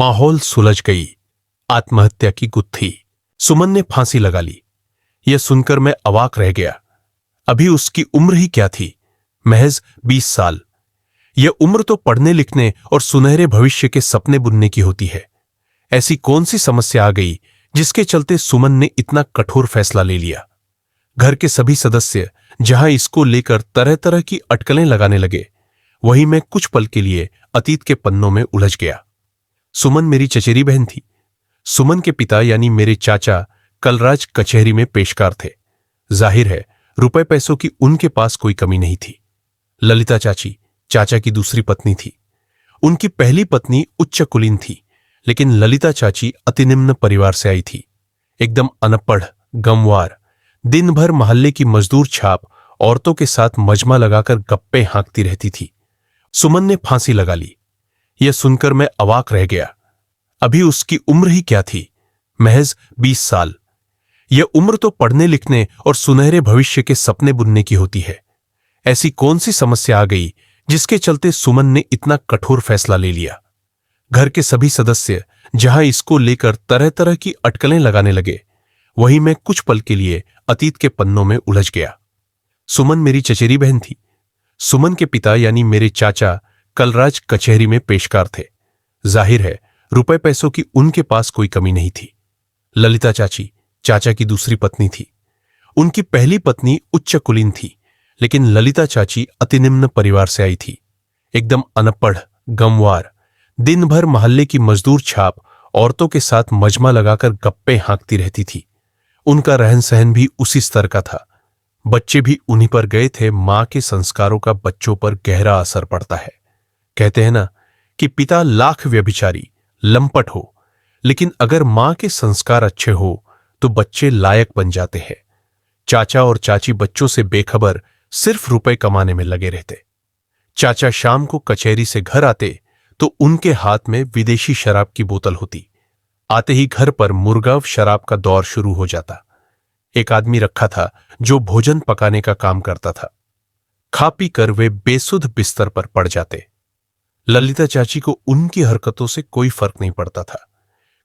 माहौल सुलझ गई। आत्महत्या की गुत्थी। सुमन ने फांसी लगा ली। यह सुनकर मैं अवाक रह गया। अभी उसकी उम्र ही क्या थी, महज 20 साल। यह उम्र तो पढ़ने लिखने और सुनहरे भविष्य के सपने बुनने की होती है। ऐसी कौन सी समस्या आ गई जिसके चलते सुमन ने इतना कठोर फैसला ले लिया। घर के सभी सदस्य जहां इसको लेकर तरह तरह की अटकलें लगाने लगे, वहीं मैं कुछ पल के लिए अतीत के पन्नों में उलझ गया। सुमन मेरी चचेरी बहन थी। सुमन के पिता यानी मेरे चाचा कलराज कचहरी में पेशकार थे। जाहिर है रुपए पैसों की उनके पास कोई कमी नहीं थी। ललिता चाची चाचा की दूसरी पत्नी थी। उनकी पहली पत्नी उच्च कुलीन थी, लेकिन ललिता चाची अति निम्न परिवार से आई थी। एकदम अनपढ़, गंवार, दिन भर मोहल्ले की मजदूर छाप औरतों के साथ मजमा लगाकर गप्पे हाँकती रहती थी। सुमन ने फांसी लगा ली। यह सुनकर मैं अवाक रह गया। अभी उसकी उम्र ही क्या थी, महज 20 साल। यह उम्र तो पढ़ने लिखने और सुनहरे भविष्य के सपने बुनने की होती है। ऐसी कौन सी समस्या आ गई जिसके चलते सुमन ने इतना कठोर फैसला ले लिया। घर के सभी सदस्य जहां इसको लेकर तरह तरह की अटकलें लगाने लगे, वहीं मैं कुछ पल के लिए अतीत के पन्नों में उलझ गया। सुमन मेरी चचेरी बहन थी। सुमन के पिता यानी मेरे चाचा कलराज कचहरी में पेशकार थे। जाहिर है रुपए पैसों की उनके पास कोई कमी नहीं थी। ललिता चाची चाचा की दूसरी पत्नी थी। उनकी पहली पत्नी उच्च कुलीन थी, लेकिन ललिता चाची अति निम्न परिवार से आई थी। एकदम अनपढ़, गंवार, दिन भर मोहल्ले की मजदूर छाप औरतों के साथ मजमा लगाकर गप्पे हाँकती रहती थी। उनका रहन सहन भी उसी स्तर का था। बच्चे भी उन्हीं पर गए थे। मां के संस्कारों का बच्चों पर गहरा असर पड़ता है। कहते हैं ना कि पिता लाख व्यभिचारी, लंपट हो, लेकिन अगर मां के संस्कार अच्छे हो तो बच्चे लायक बन जाते हैं। चाचा और चाची बच्चों से बेखबर सिर्फ रुपए कमाने में लगे रहते। चाचा शाम को कचहरी से घर आते तो उनके हाथ में विदेशी शराब की बोतल होती। आते ही घर पर मुर्गाव शराब का दौर शुरू हो जाता। एक आदमी रखा था जो भोजन पकाने का काम करता था। खा पी कर वे बेसुध बिस्तर पर पड़ जाते। ललिता चाची को उनकी हरकतों से कोई फर्क नहीं पड़ता था,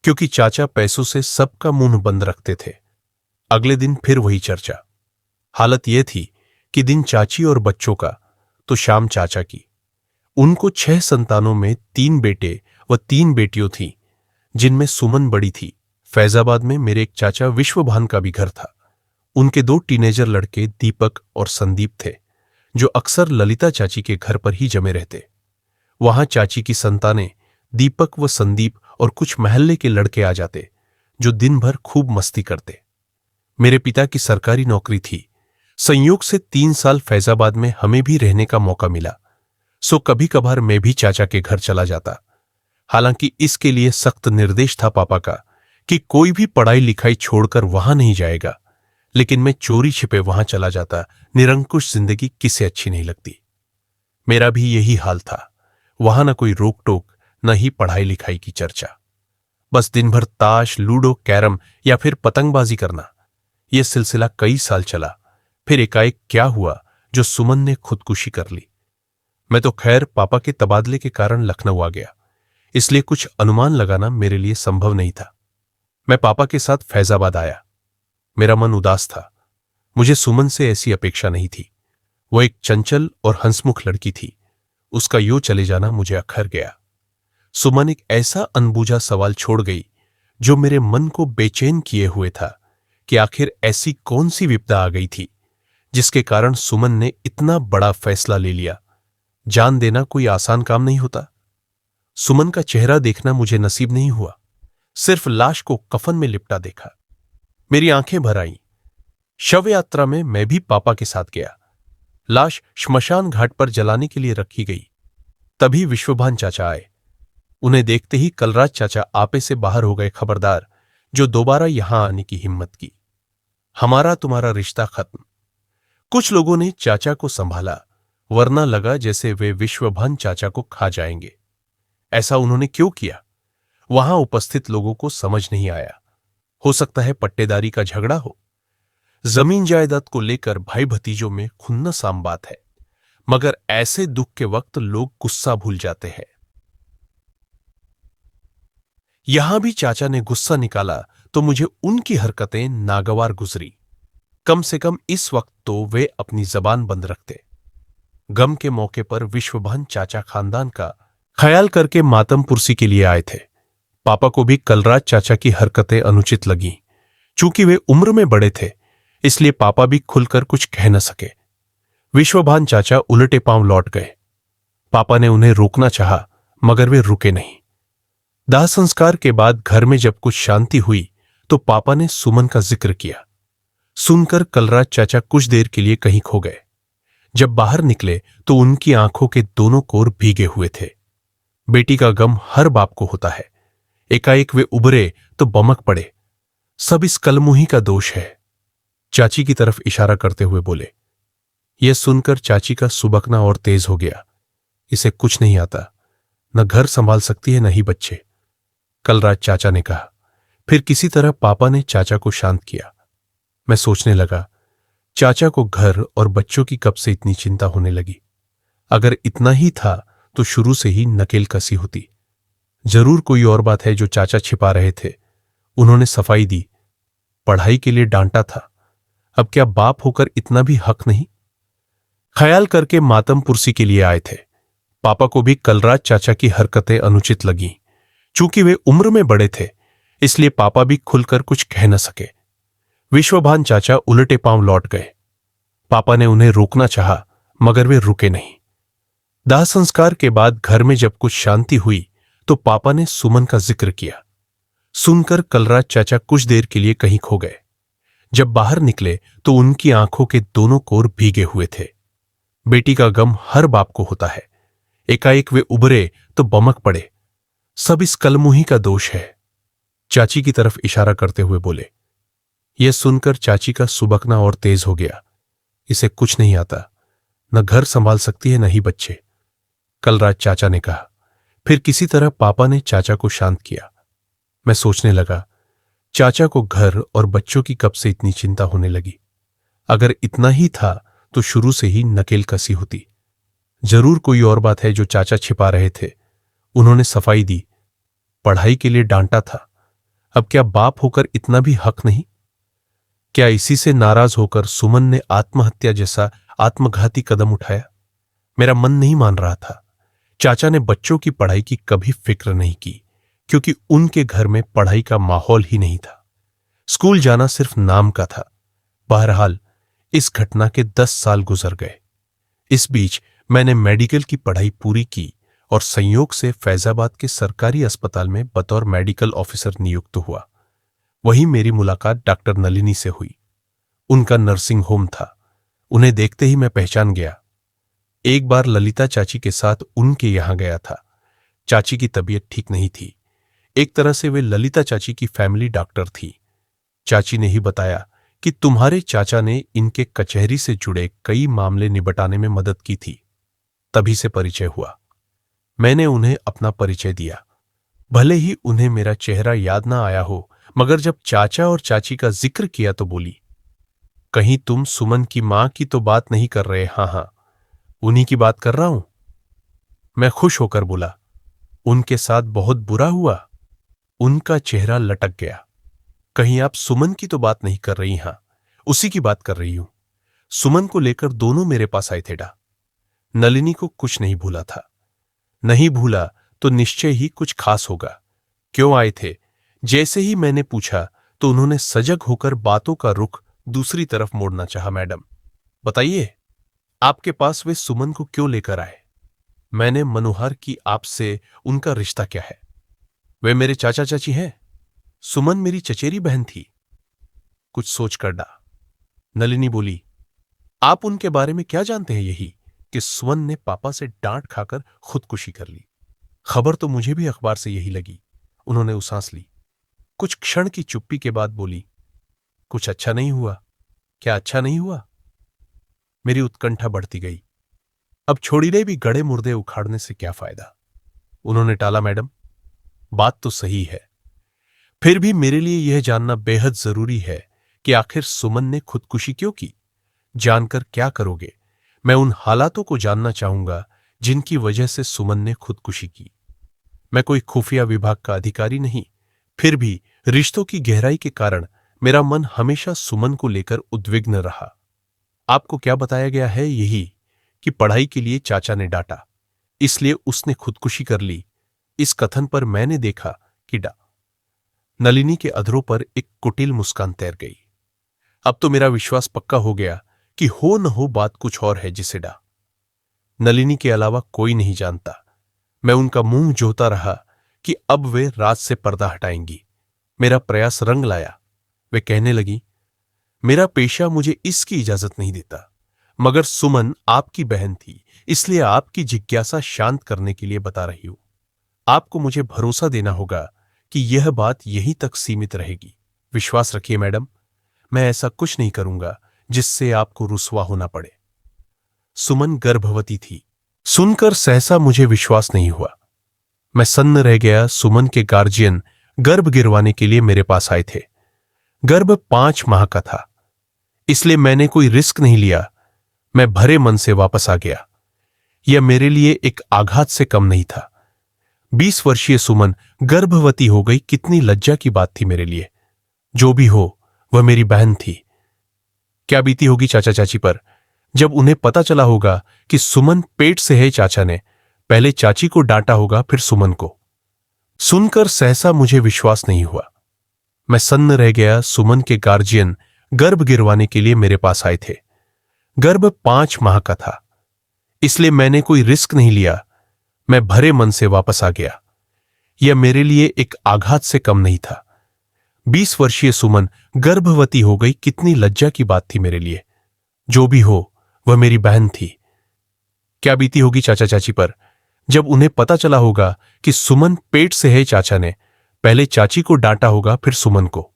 क्योंकि चाचा पैसों से सबका मुंह बंद रखते थे। अगले दिन फिर वही चर्चा। हालत यह थी कि दिन चाची और बच्चों का तो शाम चाचा की। उनको 6 संतानों में 3 बेटे व 3 बेटियों थीं, जिनमें सुमन बड़ी थी। फैजाबाद में मेरे एक चाचा विश्वभान का भी घर था। उनके 2 टीनेजर लड़के दीपक और संदीप थे, जो अक्सर ललिता चाची के घर पर ही जमे रहते। वहां चाची की संतानें दीपक व संदीप और कुछ महल्ले के लड़के आ जाते, जो दिन भर खूब मस्ती करते। मेरे पिता की सरकारी नौकरी थी। संयोग से 3 साल फैजाबाद में हमें भी रहने का मौका मिला, सो कभी कभार मैं भी चाचा के घर चला जाता। हालांकि इसके लिए सख्त निर्देश था पापा का कि कोई भी पढ़ाई लिखाई छोड़कर वहां नहीं जाएगा, लेकिन मैं चोरी छिपे वहां चला जाता। निरंकुश जिंदगी किसे अच्छी नहीं लगती। मेरा भी यही हाल था। वहां न कोई रोक टोक, न ही पढ़ाई लिखाई की चर्चा। बस दिन भर ताश, लूडो, कैरम या फिर पतंगबाजी करना। यह सिलसिला कई साल चला। फिर एकाएक क्या हुआ जो सुमन ने खुदकुशी कर ली। मैं तो खैर पापा के तबादले के कारण लखनऊ आ गया, इसलिए कुछ अनुमान लगाना मेरे लिए संभव नहीं था। मैं पापा के साथ फैजाबाद आया। मेरा मन उदास था। मुझे सुमन से ऐसी अपेक्षा नहीं थी। वो एक चंचल और हंसमुख लड़की थी। उसका यूं चले जाना मुझे अखर गया। सुमन एक ऐसा अनबूझा सवाल छोड़ गई जो मेरे मन को बेचैन किए हुए था कि आखिर ऐसी कौन सी विपदा आ गई थी जिसके कारण सुमन ने इतना बड़ा फैसला ले लिया। जान देना कोई आसान काम नहीं होता। सुमन का चेहरा देखना मुझे नसीब नहीं हुआ। सिर्फ लाश को कफन में लिपटा देखा। मेरी आंखें भर आईं। शव यात्रा में मैं भी पापा के साथ गया। लाश श्मशान घाट पर जलाने के लिए रखी गई। तभी विश्वभान चाचा आए। उन्हें देखते ही कलराज चाचा आपे से बाहर हो गए खबरदार, जो दोबारा यहां आने की हिम्मत की। हमारा तुम्हारा रिश्ता खत्म। कुछ लोगों ने चाचा को संभाला, वरना लगा जैसे वे विश्वभान चाचा को खा जाएंगे। ऐसा उन्होंने क्यों किया, वहां उपस्थित लोगों को समझ नहीं आया। हो सकता है पट्टेदारी का झगड़ा हो। जमीन जायदाद को लेकर भाई भतीजों में खुन्नस आम बात है, मगर ऐसे दुख के वक्त लोग गुस्सा भूल जाते हैं। यहां भी चाचा ने गुस्सा निकाला तो मुझे उनकी हरकतें नागवार गुजरी। कम से कम इस वक्त तो वे अपनी जबान बंद रखते। गम के मौके पर विश्वभान चाचा खानदान का ख्याल करके मातम पुरसी के लिए आए थे। पापा को भी कल रात चाचा की हरकतें अनुचित लगीं। चूंकि वे उम्र में बड़े थे, इसलिए पापा भी खुलकर कुछ कह न सके। विश्वभान चाचा उलटे पांव लौट गए। पापा ने उन्हें रोकना चाहा, मगर वे रुके नहीं। दाह संस्कार के बाद घर में जब कुछ शांति हुई तो पापा ने सुमन का जिक्र किया। सुनकर कल रात चाचा कुछ देर के लिए कहीं खो गए। जब बाहर निकले तो उनकी आंखों के दोनों कोर भीगे हुए थे। बेटी का गम हर बाप को होता है। एकाएक वे उभरे तो बमक पड़े। सब इस कलमुही का दोष है। चाची की तरफ इशारा करते हुए बोले। यह सुनकर चाची का सुबकना और तेज हो गया। इसे कुछ नहीं आता, न घर संभाल सकती है न ही बच्चे, कल रात चाचा ने कहा। फिर किसी तरह पापा ने चाचा को शांत किया। मैं सोचने लगा, चाचा को घर और बच्चों की कब से इतनी चिंता होने लगी। अगर इतना ही था तो शुरू से ही नकेल कसी होती। जरूर कोई और बात है जो चाचा छिपा रहे थे। उन्होंने सफाई दी, पढ़ाई के लिए डांटा था। अब क्या बाप होकर इतना भी हक नहीं? ख्याल करके मातम पुरसी के लिए आए थे। पापा को भी कल रात चाचा की हरकतें अनुचित लगीं। चूंकि वे उम्र में बड़े थे, इसलिए पापा भी खुलकर कुछ कह न सके। विश्वभान चाचा उलटे पांव लौट गए। पापा ने उन्हें रोकना चाहा, मगर वे रुके नहीं। दाह संस्कार के बाद घर में जब कुछ शांति हुई तो पापा ने सुमन का जिक्र किया। सुनकर कल रात चाचा कुछ देर के लिए कहीं खो गए। जब बाहर निकले तो उनकी आंखों के दोनों कोर भीगे हुए थे। बेटी का गम हर बाप को होता है। एकाएक वे उभरे तो बमक पड़े। सब इस कलमुही का दोष है। चाची की तरफ इशारा करते हुए बोले। यह सुनकर चाची का सुबकना और तेज हो गया। इसे कुछ नहीं आता, न घर संभाल सकती है न ही बच्चे, कल रात चाचा ने कहा। फिर किसी तरह पापा ने चाचा को शांत किया। मैं सोचने लगा, चाचा को घर और बच्चों की कब से इतनी चिंता होने लगी। अगर इतना ही था तो शुरू से ही नकेल कसी होती। जरूर कोई और बात है जो चाचा छिपा रहे थे। उन्होंने सफाई दी, पढ़ाई के लिए डांटा था। अब क्या बाप होकर इतना भी हक नहीं? क्या इसी से नाराज होकर सुमन ने आत्महत्या जैसा आत्मघाती कदम उठाया? मेरा मन नहीं मान रहा था। चाचा ने बच्चों की पढ़ाई की कभी फिक्र नहीं की, क्योंकि उनके घर में पढ़ाई का माहौल ही नहीं था। स्कूल जाना सिर्फ नाम का था। बहरहाल इस घटना के 10 साल गुजर गए। इस बीच मैंने मेडिकल की पढ़ाई पूरी की और संयोग से फैजाबाद के सरकारी अस्पताल में बतौर मेडिकल ऑफिसर नियुक्त हुआ। वहीं मेरी मुलाकात डॉक्टर नलिनी से हुई। उनका नर्सिंग होम था। उन्हें देखते ही मैं पहचान गया। एक बार ललिता चाची के साथ उनके यहां गया था। चाची की तबीयत ठीक नहीं थी। एक तरह से वे ललिता चाची की फैमिली डॉक्टर थी। चाची ने ही बताया कि तुम्हारे चाचा ने इनके कचहरी से जुड़े कई मामले निपटाने में मदद की थी। तभी से परिचय हुआ। मैंने उन्हें अपना परिचय दिया। भले ही उन्हें मेरा चेहरा याद ना आया हो, मगर जब चाचा और चाची का जिक्र किया तो बोली, कहीं तुम सुमन की मां की तो बात नहीं कर रहे? हाँ हाँ, उन्हीं की बात कर रहा हूं। मैं खुश होकर बोला, उनके साथ बहुत बुरा हुआ? उनका चेहरा लटक गया। कहीं आप सुमन की तो बात नहीं कर रही? हां, उसी की बात कर रही हूं। सुमन को लेकर दोनों मेरे पास आए थे। नलिनी को कुछ नहीं भूला था। नहीं भूला तो निश्चय ही कुछ खास होगा। क्यों आए थे? जैसे ही मैंने पूछा तो उन्होंने सजग होकर बातों का रुख दूसरी तरफ मोड़ना चाहा। मैडम बताइए, आपके पास वे सुमन को क्यों लेकर आए? मैंने मनोहर की आपसे उनका रिश्ता क्या है? वे मेरे चाचा चाची हैं। सुमन मेरी चचेरी बहन थी। कुछ सोच कर डा नलिनी बोली, आप उनके बारे में क्या जानते हैं? यही कि सुमन ने पापा से डांट खाकर खुदकुशी कर ली। खबर तो मुझे भी अखबार से यही लगी। उन्होंने उसांस ली। कुछ क्षण की चुप्पी के बाद बोली, कुछ अच्छा नहीं हुआ? क्या अच्छा नहीं हुआ? मेरी उत्कंठा बढ़ती गई। अब छोड़ीने भी गड़े मुर्दे उखाड़ने से क्या फायदा? उन्होंने टाला, मैडम बात तो सही है, फिर भी मेरे लिए यह जानना बेहद जरूरी है कि आखिर सुमन ने खुदकुशी क्यों की। जानकर क्या करोगे? मैं उन हालातों को जानना चाहूंगा जिनकी वजह से सुमन ने खुदकुशी की। मैं कोई खुफिया विभाग का अधिकारी नहीं फिर भी रिश्तों की गहराई के कारण मेरा मन हमेशा सुमन को लेकर उद्विग्न रहा। आपको क्या बताया गया है? यही कि पढ़ाई के लिए चाचा ने डांटा, इसलिए उसने खुदकुशी कर ली। इस कथन पर मैंने देखा कि नलिनी के अधरों पर एक कुटिल मुस्कान तैर गई। अब तो मेरा विश्वास पक्का हो गया कि हो न हो बात कुछ और है जिसे नलिनी के अलावा कोई नहीं जानता। मैं उनका मुंह जोता रहा कि अब वे राज से पर्दा हटाएंगी। मेरा प्रयास रंग लाया। वे कहने लगी, मेरा पेशा मुझे इसकी इजाजत नहीं देता, मगर सुमन आपकी बहन थी, इसलिए आपकी जिज्ञासा शांत करने के लिए बता रही हूं। आपको मुझे भरोसा देना होगा कि यह बात यहीं तक सीमित रहेगी। विश्वास रखिए मैडम, मैं ऐसा कुछ नहीं करूंगा जिससे आपको रुसवा होना पड़े। सुमन गर्भवती थी। सुनकर सहसा मुझे विश्वास नहीं हुआ। मैं सन्न रह गया। सुमन के गार्जियन गर्भ गिरवाने के लिए मेरे पास आए थे। गर्भ 5 माह का था, इसलिए मैंने कोई रिस्क नहीं लिया। मैं भरे मन से वापस आ गया। यह मेरे लिए एक आघात से कम नहीं था। 20 वर्षीय सुमन गर्भवती हो गई, कितनी लज्जा की बात थी मेरे लिए। जो भी हो, वह मेरी बहन थी। क्या बीती होगी चाचा चाची पर जब उन्हें पता चला होगा कि सुमन पेट से है। चाचा ने पहले चाची को डांटा होगा, फिर सुमन को। सुनकर सहसा मुझे विश्वास नहीं हुआ। मैं सन्न रह गया। सुमन के गार्जियन गर्भ गिरवाने के लिए मेरे पास आए थे। गर्भ 5 माह का था, इसलिए मैंने कोई रिस्क नहीं लिया। मैं भरे मन से वापस आ गया। यह मेरे लिए एक आघात से कम नहीं था। 20 वर्षीय सुमन गर्भवती हो गई, कितनी लज्जा की बात थी मेरे लिए। जो भी हो, वह मेरी बहन थी। क्या बीती होगी चाचा चाची पर जब उन्हें पता चला होगा कि सुमन पेट से है। चाचा ने पहले चाची को डांटा होगा, फिर सुमन को।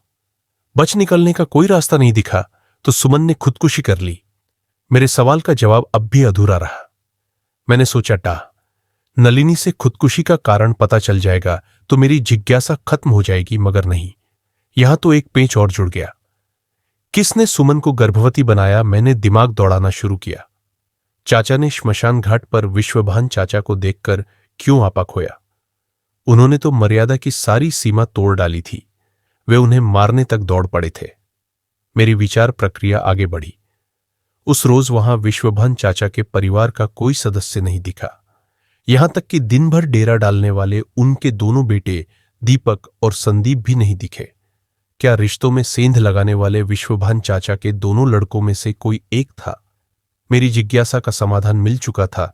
बच निकलने का कोई रास्ता नहीं दिखा तो सुमन ने खुदकुशी कर ली। मेरे सवाल का जवाब अब भी अधूरा रहा। मैंने सोचा, नलिनी से खुदकुशी का कारण पता चल जाएगा तो मेरी जिज्ञासा खत्म हो जाएगी, मगर नहीं। यहां तो एक पेंच और जुड़ गया। किसने सुमन को गर्भवती बनाया? मैंने दिमाग दौड़ाना शुरू किया। चाचा ने श्मशान घाट पर विश्वभान चाचा को देखकर क्यों आपा खोया? उन्होंने तो मर्यादा की सारी सीमा तोड़ डाली थी। वे उन्हें मारने तक दौड़ पड़े थे। मेरी विचार प्रक्रिया आगे बढ़ी। उस रोज वहां विश्वभान चाचा के परिवार का कोई सदस्य नहीं दिखा। यहां तक कि दिन भर डेरा डालने वाले उनके दोनों बेटे दीपक और संदीप भी नहीं दिखे। क्या रिश्तों में सेंध लगाने वाले विश्वभान चाचा के दोनों लड़कों में से कोई एक था? मेरी जिज्ञासा का समाधान मिल चुका था